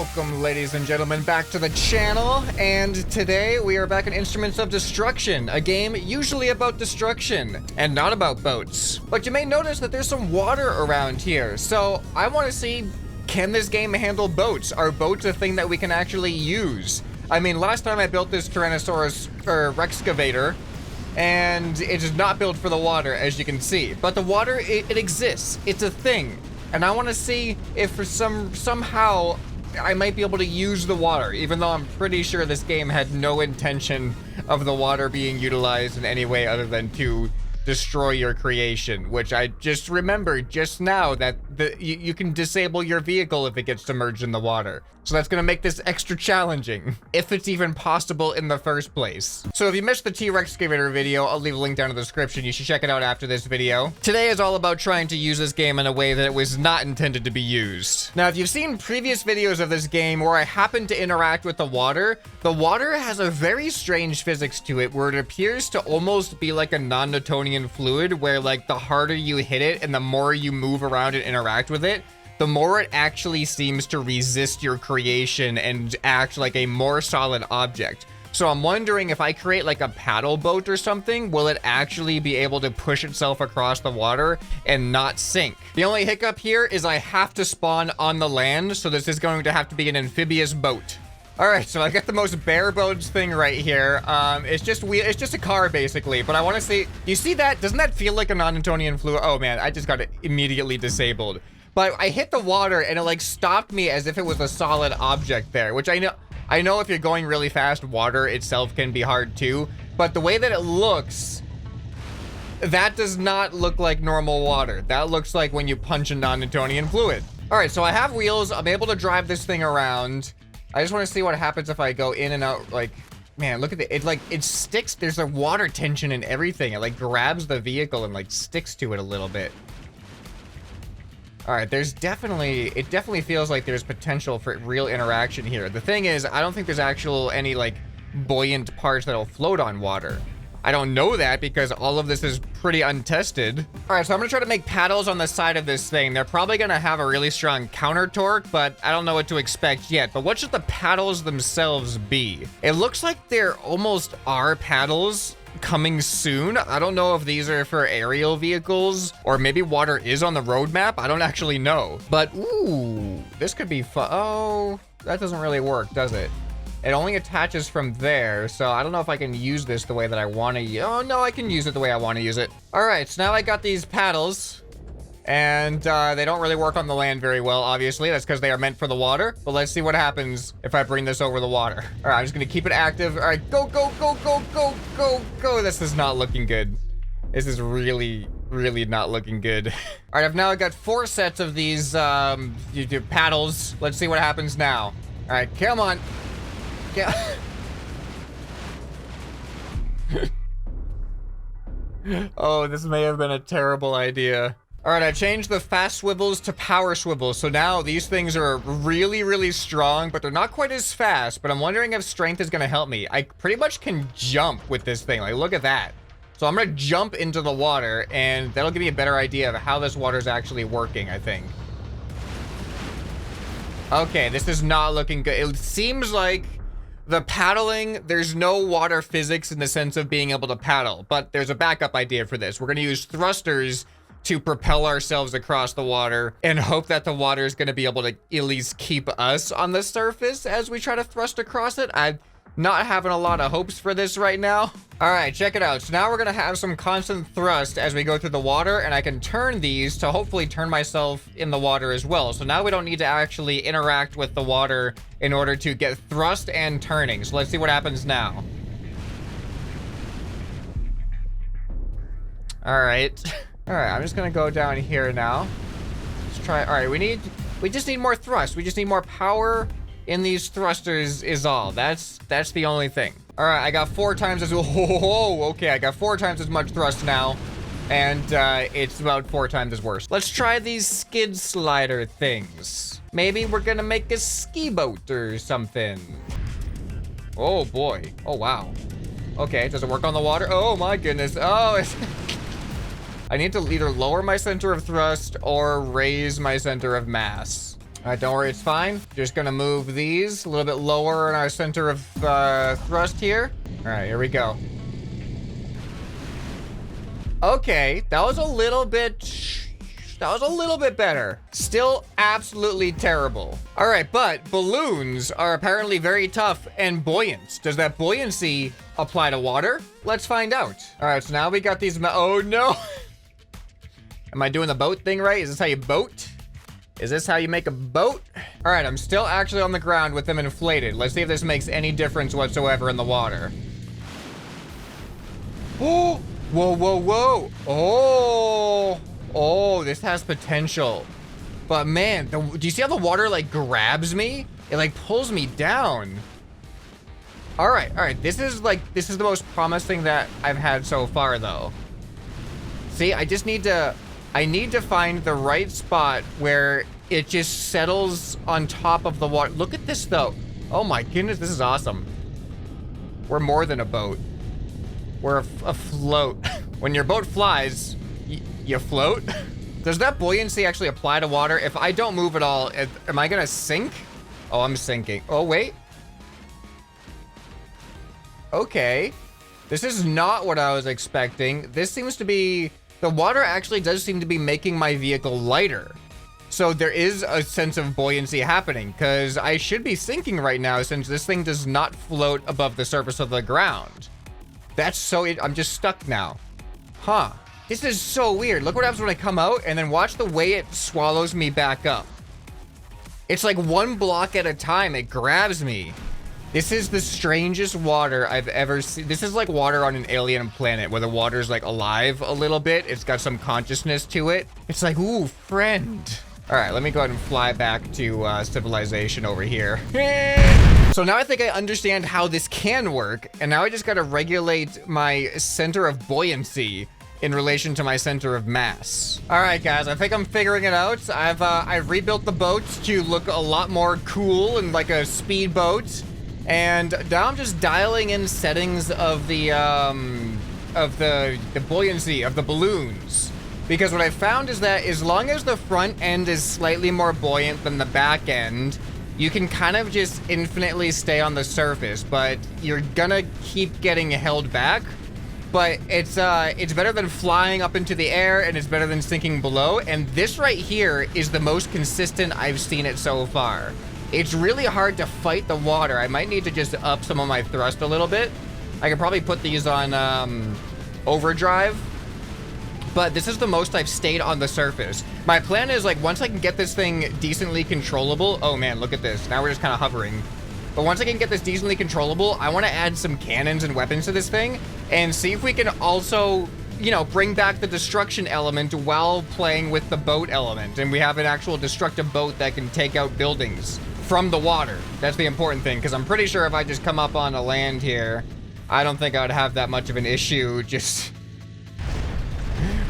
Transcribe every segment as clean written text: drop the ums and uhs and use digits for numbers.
Welcome, ladies and gentlemen, back to the channel, and today we are back in Instruments of Destruction, a game usually about destruction, and not about boats. But you may notice that there's some water around here, so I want to see, can this game handle boats? Are boats a thing that we can actually use? I mean, last time I built this Tyrannosaurus, Rexcavator, and it is not built for the water, as you can see. But the water, it exists. It's a thing. And I want to see if for somehow I might be able to use the water, even though I'm pretty sure this game had no intention of the water being utilized in any way other than to destroy your creation, which I just remembered just now that you can disable your vehicle if it gets submerged in the water. So that's gonna make this extra challenging, if it's even possible in the first place. So if you missed the T-Rexcavator video, I'll leave a link down in the description. You should check it out after this video. Today is all about trying to use this game in a way that it was not intended to be used. Now, if you've seen previous videos of this game where I happen to interact with the water has a very strange physics to it where it appears to almost be like a non-Newtonian fluid where like the harder you hit it and the more you move around and interact with it, the more it actually seems to resist your creation and act like a more solid object. So I'm wondering if I create like a paddle boat or something, will it actually be able to push itself across the water and not sink? The only hiccup here is I have to spawn on the land, so this is going to have to be an amphibious boat. All right, so I got the most bare bones thing right here. It's just a car basically, but I want to see, you see that? Doesn't that feel like a non-Newtonian fluid? Oh man, I just got it immediately disabled. But I hit the water and it like stopped me as if it was a solid object there, which I know if you're going really fast, water itself can be hard too, but the way that it looks, that does not look like normal water. That looks like when you punch a non-Newtonian fluid. All right, so I have wheels. I'm able to drive this thing around. I just want to see what happens if I go in and out. Like, man, look at it. It sticks. There's a water tension and everything. It like grabs the vehicle and like sticks to it a little bit. All right, it definitely feels like there's potential for real interaction here. The thing is, I don't think there's any like buoyant parts that'll float on water. I don't know that because all of this is pretty untested. All right, so I'm gonna try to make paddles on the side of this thing. They're probably gonna have a really strong counter torque, but I don't know what to expect yet. But what should the paddles themselves be? It looks like there almost are paddles coming soon. I don't know if these are for aerial vehicles or maybe water is on the roadmap. I don't actually know, but ooh, this could be fun. Oh, that doesn't really work, does it? It only attaches from there, so I don't know if I can use this the way that I want to. Oh no, I can use it the way I want to use it. All right, so now I got these paddles, and they don't really work on the land very well, obviously. That's because they are meant for the water, but let's see what happens if I bring this over the water. All right, I'm just gonna keep it active. All right, go, go, go, go, go, go, go. This is not looking good. This is really not looking good. All right, I've now got 4 sets of these paddles. Let's see what happens now. All right, come on. Yeah. Oh, this may have been a terrible idea. All right, I've changed the fast swivels to power swivels. So now these things are really strong, but they're not quite as fast. But I'm wondering if strength is gonna help me. I pretty much can jump with this thing. Like, look at that. So I'm gonna jump into the water and that'll give me a better idea of how this water is actually working, I think. Okay, this is not looking good. It seems like the paddling, there's no water physics in the sense of being able to paddle, but there's a backup idea for this. We're gonna use thrusters to propel ourselves across the water and hope that the water is gonna be able to at least keep us on the surface as we try to thrust across it. I'm not having a lot of hopes for this right now. All right, check it out. So now we're gonna have some constant thrust as we go through the water, and I can turn these to hopefully turn myself in the water as well. So now we don't need to actually interact with the water in order to get thrust and turning. So let's see what happens now. All right. All right, I'm just gonna go down here now. Let's try. All right, we just need more thrust. We just need more power in these thrusters is all. That's the only thing. All right, I got 4 times as, oh, okay, I got 4 times as much thrust now, and it's about 4 times as worse. Let's try these skid slider things. Maybe we're gonna make a ski boat or something. Oh boy, oh wow. Okay, does it work on the water? Oh my goodness, oh, it's I need to either lower my center of thrust or raise my center of mass. All right, don't worry, it's fine. Just gonna move these a little bit lower in our center of thrust here. All right, here we go. Okay, that was a little bit better. Still absolutely terrible. All right, but balloons are apparently very tough and buoyant. Does that buoyancy apply to water? Let's find out. All right, so now we got these, oh no. Am I doing the boat thing right? Is this how you boat? Is this how you make a boat? All right, I'm still actually on the ground with them inflated. Let's see if this makes any difference whatsoever in the water. Oh, whoa, whoa, whoa. Oh, this has potential. But man, do you see how the water like grabs me? It like pulls me down. All right. This is the most promising that I've had so far though. See, I need to find the right spot where it just settles on top of the water. Look at this though. Oh my goodness, this is awesome. We're more than a boat. We're a float. When your boat flies, you float? Does that buoyancy actually apply to water? If I don't move at all, am I gonna sink? Oh, I'm sinking. Oh, wait. Okay. This is not what I was expecting. This seems to be... The water actually does seem to be making my vehicle lighter. So there is a sense of buoyancy happening, because I should be sinking right now since this thing does not float above the surface of the ground. That's so... I'm just stuck now. Huh. This is so weird. Look what happens when I come out, and then watch the way it swallows me back up. It's like one block at a time. It grabs me. This is the strangest water I've ever seen. This is like water on an alien planet where the water's like alive a little bit. It's got some consciousness to it. It's like, ooh, friend. All right, let me go ahead and fly back to civilization over here. So now I think I understand how this can work. And now I just got to regulate my center of buoyancy in relation to my center of mass. All right, guys, I think I'm figuring it out. I've rebuilt the boat to look a lot more cool and like a speedboat. And now I'm just dialing in settings of the buoyancy of the balloons. Because what I found is that as long as the front end is slightly more buoyant than the back end, you can kind of just infinitely stay on the surface, but you're gonna keep getting held back. But it's better than flying up into the air, and it's better than sinking below. And this right here is the most consistent I've seen it so far. It's really hard to fight the water. I might need to just up some of my thrust a little bit. I could probably put these on overdrive. But this is the most I've stayed on the surface. My plan is like once I can get this thing decently controllable. Oh man, look at this. Now we're just kind of hovering. But once I can get this decently controllable, I want to add some cannons and weapons to this thing and see if we can also, you know, bring back the destruction element while playing with the boat element. And we have an actual destructive boat that can take out buildings from the water. That's the important thing, because I'm pretty sure if I just come up on a land here, I don't think I would have that much of an issue just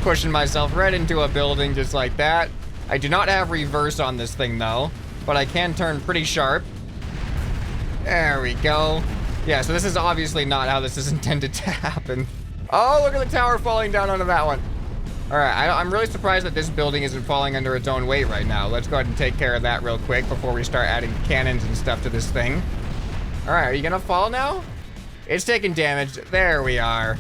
pushing myself right into a building just like that. I do not have reverse on this thing though, but I can turn pretty sharp. There we go. Yeah, so this is obviously not how this is intended to happen. Oh, look at the tower falling down onto that one. All right, I'm really surprised that this building isn't falling under its own weight right now. Let's go ahead and take care of that real quick before we start adding cannons and stuff to this thing. All right, are you gonna fall now? It's taking damage. There we are.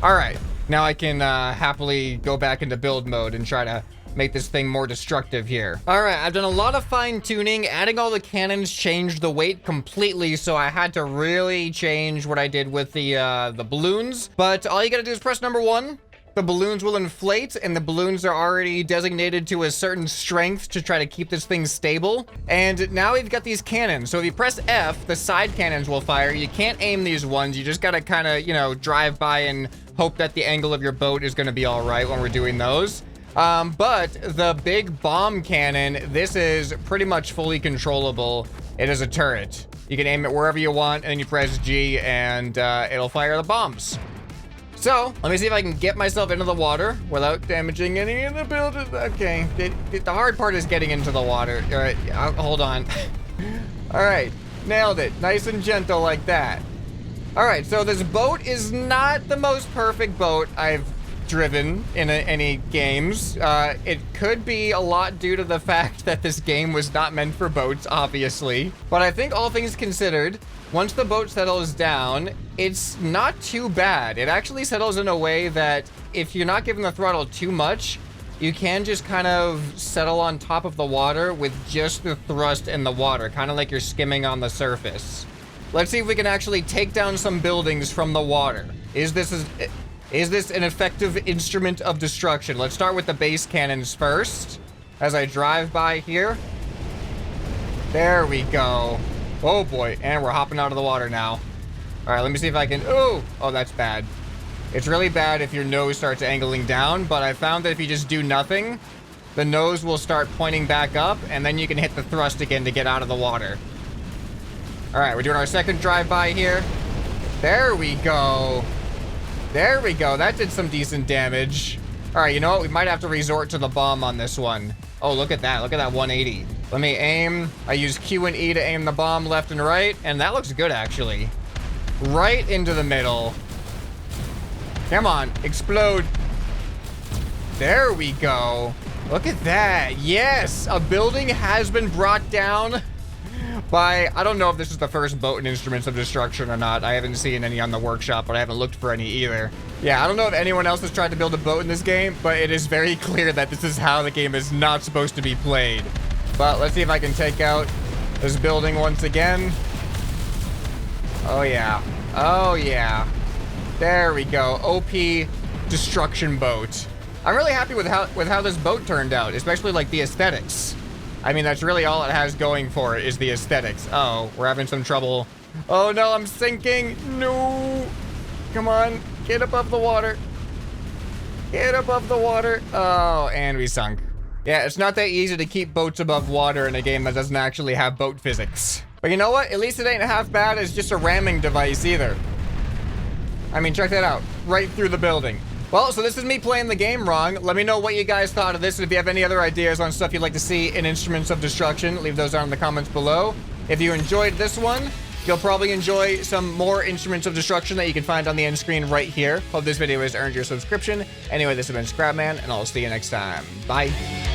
All right, now I can happily go back into build mode and try to make this thing more destructive here. All right, I've done a lot of fine tuning. Adding all the cannons changed the weight completely, so I had to really change what I did with the balloons. But all you gotta do is press number 1. The balloons will inflate, and the balloons are already designated to a certain strength to try to keep this thing stable. And now we've got these cannons. So if you press F, the side cannons will fire. You can't aim these ones. You just gotta kind of, you know, drive by and hope that the angle of your boat is gonna be all right when we're doing those. But the big bomb cannon, this is pretty much fully controllable. It is a turret. You can aim it wherever you want, and then you press G, and it'll fire the bombs. So, let me see if I can get myself into the water without damaging any of the buildings. Okay, the hard part is getting into the water. All right, hold on. All right, nailed it. Nice and gentle like that. All right, so this boat is not the most perfect boat I've driven in any games. It could be a lot due to the fact that this game was not meant for boats, obviously. But I think all things considered, once the boat settles down, it's not too bad. It actually settles in a way that if you're not giving the throttle too much, you can just kind of settle on top of the water with just the thrust in the water, kind of like you're skimming on the surface. Let's see if we can actually take down some buildings from the water. Is this an effective instrument of destruction? Let's start with the base cannons first, as I drive by here. There we go. Oh boy, and we're hopping out of the water now. All right, let me see if I can, oh, that's bad. It's really bad if your nose starts angling down, but I found that if you just do nothing, the nose will start pointing back up, and then you can hit the thrust again to get out of the water. All right, we're doing our second drive-by here. There we go. There we go. That did some decent damage. All right, you know what? We might have to resort to the bomb on this one. Oh, look at that. Look at that 180. Let me aim. I use Q and E to aim the bomb left and right, and that looks good, actually. Right into the middle. Come on, explode. There we go. Look at that. Yes, a building has been brought down by, I don't know if this is the first boat in Instruments of Destruction or not. I haven't seen any on the workshop, but I haven't looked for any either. Yeah, I don't know if anyone else has tried to build a boat in this game, but it is very clear that this is how the game is not supposed to be played. But let's see if I can take out this building once again. Oh yeah. Oh yeah. There we go. OP destruction boat. I'm really happy with how this boat turned out, especially like the aesthetics. I mean, that's really all it has going for it is the aesthetics. Oh, we're having some trouble. Oh no, I'm sinking. No. Come on, get above the water. Get above the water. Oh, and we sunk. Yeah, it's not that easy to keep boats above water in a game that doesn't actually have boat physics. But you know what? At least it ain't half bad as just a ramming device either. I mean, check that out. Right through the building. Well, so this is me playing the game wrong. Let me know what you guys thought of this, and if you have any other ideas on stuff you'd like to see in Instruments of Destruction, leave those down in the comments below. If you enjoyed this one, you'll probably enjoy some more Instruments of Destruction that you can find on the end screen right here. Hope this video has earned your subscription. Anyway, this has been ScrapMan, and I'll see you next time. Bye.